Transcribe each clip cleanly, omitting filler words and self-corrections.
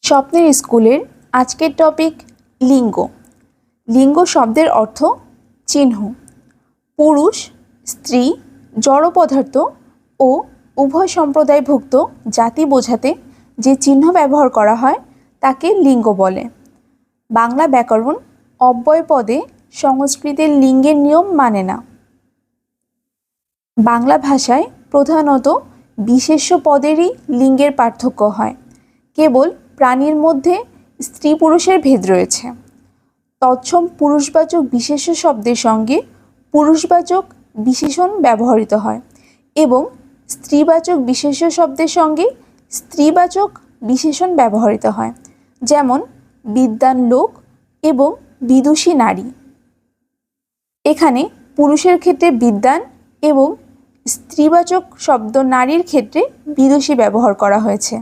স্বপ্নের স্কুলের আজকের টপিক লিঙ্গ। লিঙ্গ শব্দের অর্থ চিহ্ন। পুরুষ, স্ত্রী, জড় পদার্থ ও উভয় সম্প্রদায়ভুক্ত জাতি বোঝাতে যে চিহ্ন ব্যবহার করা হয় তাকে লিঙ্গ বলে। বাংলা ব্যাকরণ অব্যয় পদে সংস্কৃতের লিঙ্গের নিয়ম মানে না। বাংলা ভাষায় প্রধানত বিশেষ্য পদেরই লিঙ্গের পার্থক্য হয়। কেবল প্রাণীর মধ্যে স্ত্রী পুরুষের ভেদ রয়েছে। তৎসম পুরুষবাচক বিশেষ্য শব্দের সঙ্গে পুরুষবাচক বিশেষণ ব্যবহৃত হয় এবং স্ত্রীবাচক বিশেষ্য শব্দের সঙ্গে স্ত্রীবাচক বিশেষণ ব্যবহৃত হয়, যেমন বিদ্বান লোক এবং বিদুষী নারী। এখানে পুরুষের ক্ষেত্রে বিদ্বান এবং স্ত্রীবাচক শব্দ নারীর ক্ষেত্রে বিদুষী ব্যবহার করা হয়েছে।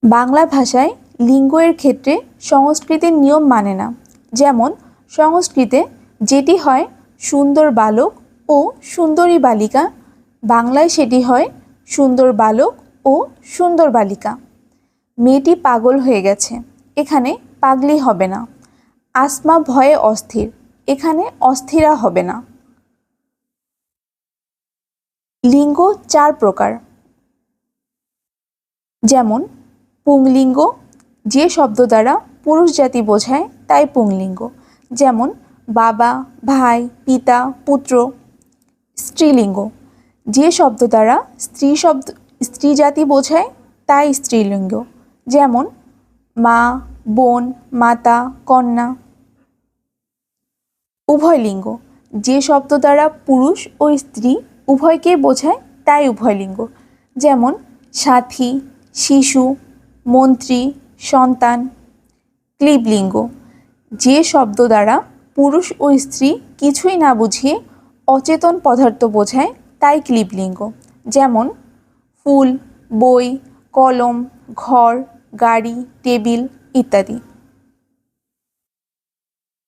বাংলা ভাষায় লিঙ্গ এর ক্ষেত্রে সংস্কৃতের নিয়ম মানে না। যেমন সংস্কৃতে যেটি হয় সুন্দর বালক ও সুন্দরী বালিকা, বাংলায় সেটি হয় সুন্দর বালক ও সুন্দর বালিকা। মেয়েটি পাগল হয়ে গেছে, এখানে পাগলি হবে না। আসমা ভয়ে অস্থির, এখানে অস্থিরা হবে না। লিঙ্গ 4 প্রকার। যেমন পুংলিঙ্গ, যে শব্দ দ্বারা পুরুষ জাতি বোঝায় তাই পুংলিঙ্গ, যেমন বাবা, ভাই, পিতা, পুত্র। স্ত্রীলিঙ্গ, যে শব্দ দ্বারা স্ত্রী জাতি বোঝায় তাই স্ত্রীলিঙ্গ, যেমন মা, বোন, মাতা, কন্যা। উভয়লিঙ্গ, যে শব্দ দ্বারা পুরুষ ও স্ত্রী উভয়কে বোঝায় তাই উভয়লিঙ্গ, যেমন সাথী, শিশু, মন্ত্রী, সন্তান। ক্লীবলিঙ্গ, যে শব্দ দ্বারা পুরুষ ও স্ত্রী কিছুই না বুঝিয়ে অচেতন পদার্থ বোঝায় তাই ক্লীবলিঙ্গ, যেমন ফুল, বই, কলম, ঘর, গাড়ি, টেবিল ইত্যাদি।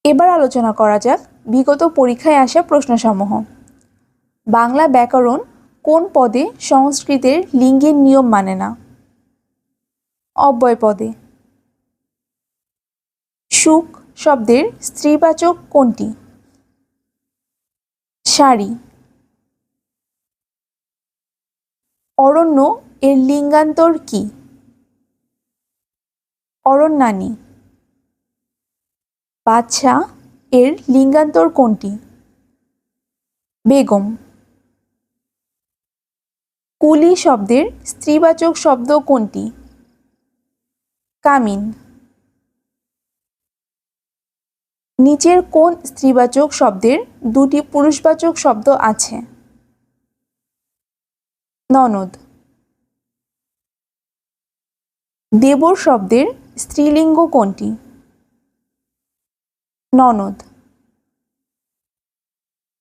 এবার আলোচনা করা যাক বিগত পরীক্ষায় আসা প্রশ্নসমূহ। বাংলা ব্যাকরণ কোন পদে সংস্কৃতের লিঙ্গের নিয়ম মানে না? অব্যয় পদে। সুখ শব্দের স্ত্রীবাচক কোনটি? শাড়ি। অরণ্য এর লিঙ্গান্তর কি? অরণ্যানী। বাদশা এর লিঙ্গান্তর কোনটি? বেগম। কুলি শব্দের স্ত্রীবাচক শব্দ কোনটি? কামিন। নিচের কোন স্ত্রীবাচক শব্দের দুটি পুরুষবাচক শব্দ আছে? ননদ। দেবর শব্দের স্ত্রীলিঙ্গ কোনটি? ননদ।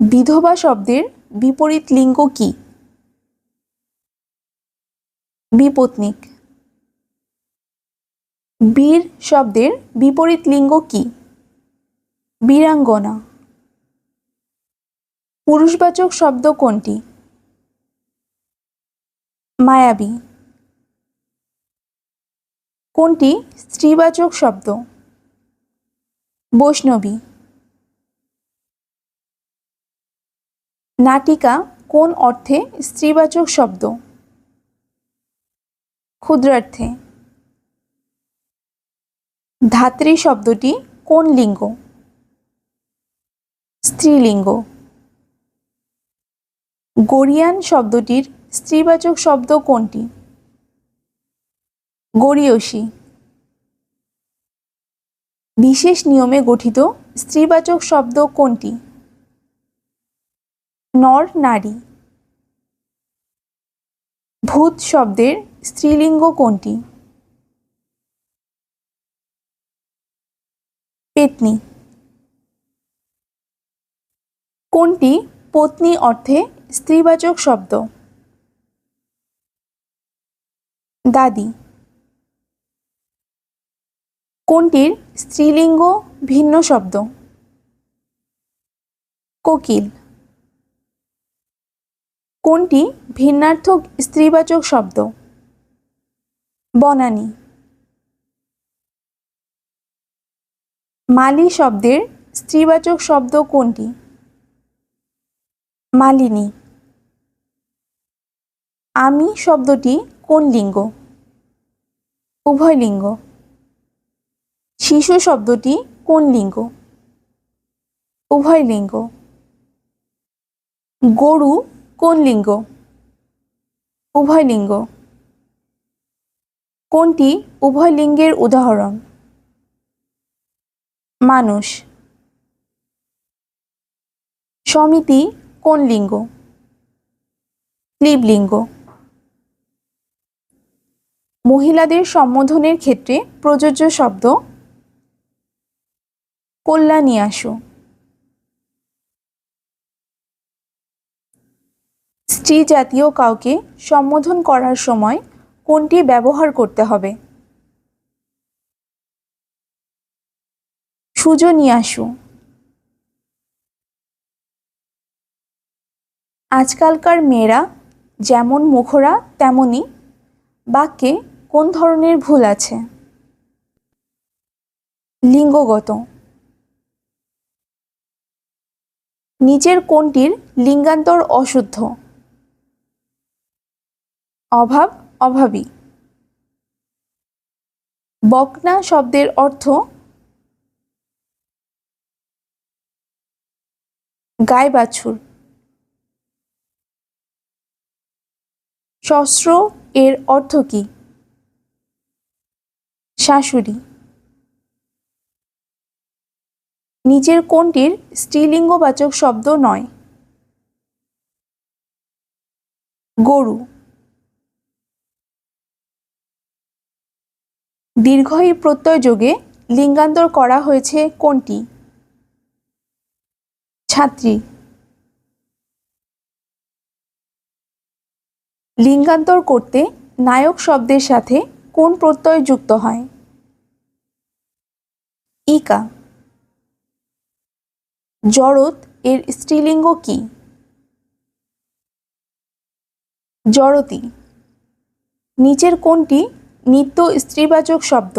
বিধবা শব্দের বিপরীত লিঙ্গ কি? বিপত্নিক। বীর শব্দের বিপরীত লিঙ্গ কি? বীরাঙ্গনা। পুরুষবাচক শব্দ কোনটি? মায়াবী। কোনটি স্ত্রীবাচক শব্দ? বৈষ্ণবী। নাটিকা কোন অর্থে স্ত্রীবাচক শব্দ? ক্ষুদ্রার্থে। ধাত্রী শব্দটি কোন লিঙ্গ? স্ত্রীলিঙ্গ। গরীয়ান শব্দটির স্ত্রীবাচক শব্দ কোনটি? গরীয়সী। বিশেষ নিয়মে গঠিত স্ত্রীবাচক শব্দ কোনটি? নর, নারী। ভূত শব্দের স্ত্রীলিঙ্গ কোনটি? পেত্নী। কোনটি পত্নী অর্থে স্ত্রীবাচক শব্দ? দাদী। কোনটির স্ত্রীলিঙ্গ ভিন্ন শব্দ? কোকিল। কোনটি ভিন্নার্থক স্ত্রীবাচক শব্দ? বনানী। মালি শব্দের স্ত্রীবাচক শব্দ কোনটি? মালিনী। আমি শব্দটি কোন লিঙ্গ? উভয় লিঙ্গ। শিশু শব্দটি কোন লিঙ্গ? উভয় লিঙ্গ। গরু কোন লিঙ্গ? উভয় লিঙ্গ। কোনটি উভয় লিঙ্গের উদাহরণ? মানুষ। সমিতি কোন লিঙ্গ? স্ত্রীলিঙ্গ। মহিলাদের সম্বোধনের ক্ষেত্রে প্রযোজ্য শব্দ কল্যাণী আসু। স্ত্রী জাতীয় কাউকে সম্বোধন করার সময় কোনটি ব্যবহার করতে হবে? সুজনী আসু। আজকালকার মেয়েরা যেমন মুখরা তেমনি বাক্যে কোন ধরনের ভুল আছে? লিঙ্গগত। নিচের কোনটির লিঙ্গান্তর অশুদ্ধ? অভাব, অভাবী। বকনা শব্দের অর্থ গাই বাছুর। শস্ত্র এর অর্থ কি? শাশুড়ি। নিচের কোনটির স্ত্রীলিঙ্গবাচক শব্দ নয়? গরু। দীর্ঘ-ই প্রত্যয় যোগে লিঙ্গান্তর করা হয়েছে কোনটি? ছাত্রী। লিঙ্গান্তর করতে নায়ক শব্দের সাথে কোন প্রত্যয় যুক্ত হয়? ইকা। জড়ৎ এর স্ত্রীলিঙ্গ কি? জড়তি। নিচের কোনটি নিত্য স্ত্রীবাচক শব্দ?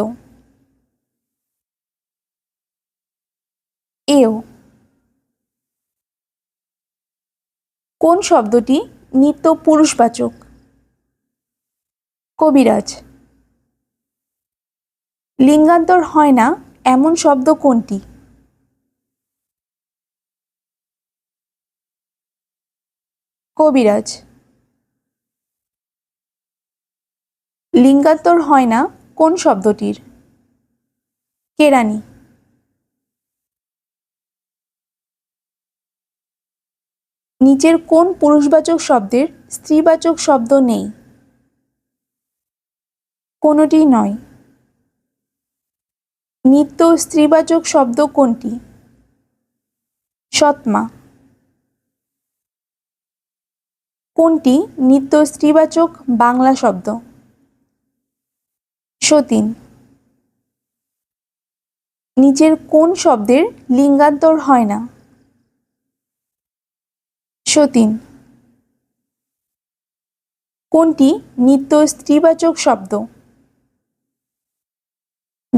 এও। কোন শব্দটি নিত্য পুরুষবাচক? কবিরাজ। লিঙ্গান্তর হয় না এমন শব্দ কোনটি? কবিরাজ। লিঙ্গান্তর হয় না কোন শব্দটির? কেরানি। নিচের কোন পুরুষবাচক শব্দের স্ত্রীবাচক শব্দ নেই? কোনটি নয়। নিত্য স্ত্রীবাচক শব্দ কোনটি? সৎমা। কোনটি নিত্য স্ত্রীবাচক বাংলা শব্দ? সতীন। নিচের কোন শব্দের লিঙ্গান্তর হয় না? সতীন। কোনটি নিত্য স্ত্রীবাচক শব্দ?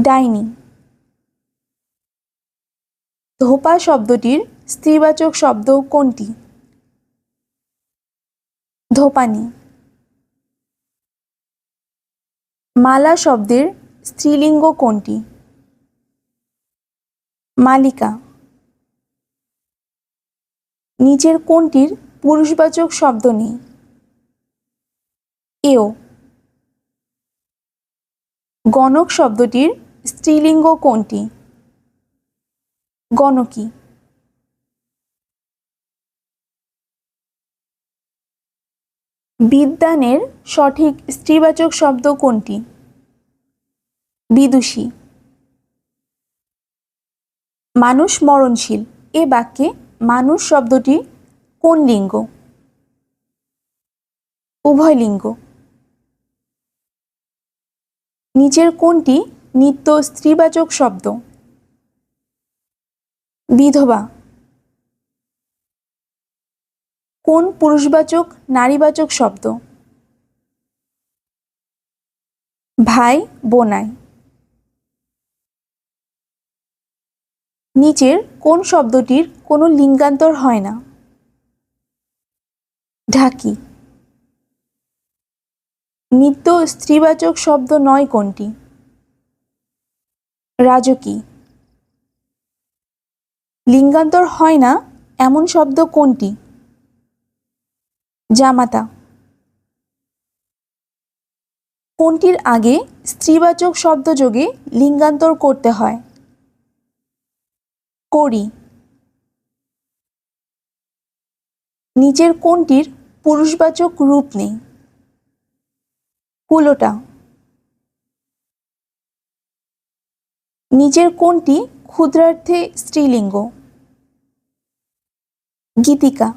ডাইনি। ধোপা শব্দটির স্ত্রীবাচক শব্দ কোনটি? ধোপানি। মালা শব্দের স্ত্রীলিঙ্গ কোনটি? মালিকা। নিচের কোনটির পুরুষবাচক শব্দ নেই? এও। গণক শব্দটির স্ত্রীলিঙ্গ কোনটি? গণকী। বিদ্বানের সঠিক স্ত্রীবাচক শব্দ কোনটি? বিদুষী। মানুষ মরণশীল এ বাক্যে মানুষ শব্দটি কোন লিঙ্গ? উভয় লিঙ্গ। নিচের কোনটি নিত্য স্ত্রীবাচক শব্দ? বিধবা। কোন পুরুষবাচক নারীবাচক শব্দ? ভাই বোনাই। নিচের কোন শব্দটির কোনো লিঙ্গান্তর হয় না? ঢাকি। নিত্য স্ত্রীবাচক শব্দ নয় কোনটি? রাজকী। লিঙ্গান্তর হয় না এমন শব্দ কোনটি? জামাতা। কোনটির আগে স্ত্রীবাচক শব্দ যোগে লিঙ্গান্তর করতে হয়? করি। নিচের কোনটির পুরুষবাচক রূপ নেই? কুলোটা। নিচের কোনটি ক্ষুদ্রার্থে স্ত্রীলিঙ্গ? গীতিকা।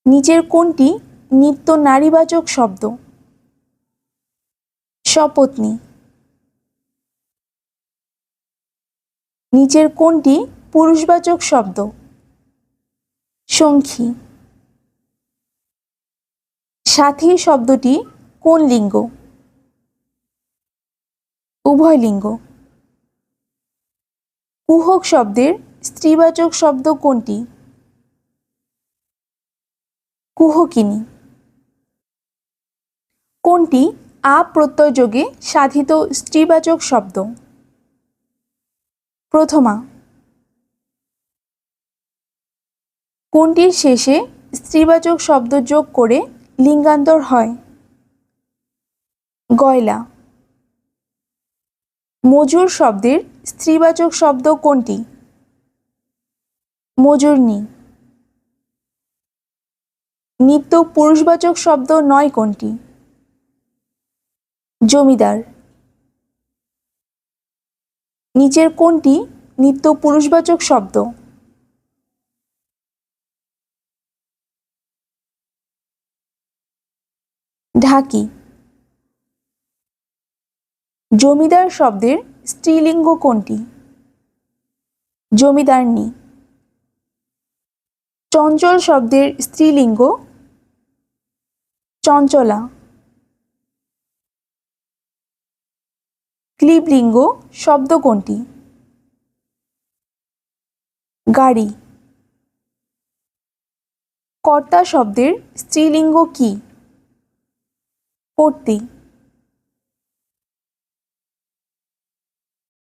নিচের কোনটি নিত্য নারীবাচক শব্দ? সপত্নী। নিচের কোনটি পুরুষবাচক শব্দ? সঙ্খী। সাথী শব্দটি কোন লিঙ্গ? উভয় লিঙ্গ। কুহক শব্দের স্ত্রীবাচক শব্দ কোনটি? কুহকিনী। কোনটি আ প্রত্যয় যোগে সাধিত স্ত্রীবাচক শব্দ? প্রথমা। কোনটির শেষে স্ত্রীবাচক শব্দ যোগ করে লিঙ্গান্তর হয়? গয়লা। মজুর শব্দের স্ত্রীবাচক শব্দ কোনটি? মজুরনী। নিত্য পুরুষবাচক শব্দ নয় কোনটি? জমিদার। নিচের কোনটি নিত্য পুরুষবাচক শব্দ? ঢাকি। জমিদার শব্দের স্ত্রীলিঙ্গ কোনটি? জমিদারনী। চঞ্চল শব্দের স্ত্রীলিঙ্গ? চঞ্চলা। ক্লীবলিঙ্গ শব্দ কোনটি? গাড়ি। কর্তা শব্দের স্ত্রীলিঙ্গ কি? কর্ত্রী।